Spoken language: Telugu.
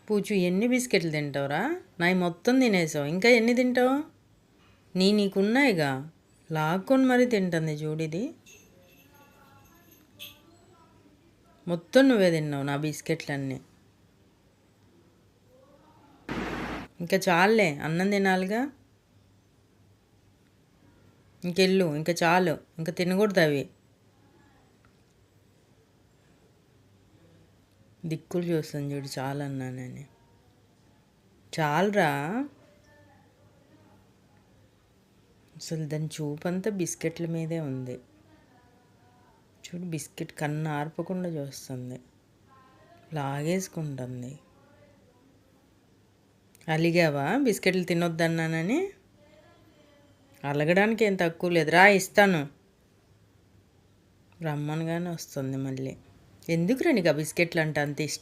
పూచు ఎన్ని బిస్కెట్లు తింటావురా? నాయి మొత్తం తినేసావు, ఇంకా ఎన్ని తింటావు? నీకున్నాయిగా, లాక్కొని మరీ తింటుంది చూడిది. మొత్తం నువ్వే తిన్నావు నా బిస్కెట్లన్నీ. ఇంకా చాలులే, అన్నం తినాలిగా. ఇంకెళ్ళు, ఇంకా చాలు, ఇంకా తినకూడదు అవి. దిక్కులు చూస్తాను చూడు, చాలు అన్నానని. చాలురా. అసలు దాని చూపంతా బిస్కెట్ల మీదే ఉంది చూడు. బిస్కెట్ కన్ను ఆర్పకుండా చూస్తుంది, లాగేసుకుంటుంది. అలిగావా బిస్కెట్లు తినొద్దన్నానని? అలగడానికి ఏం తక్కువ లేదు, రా ఇస్తాను. రమ్మనగానే వస్తుంది మళ్ళీ. ఎందుకురా నీకు ఆ బిస్కెట్లు అంటే అంత ఇష్టం?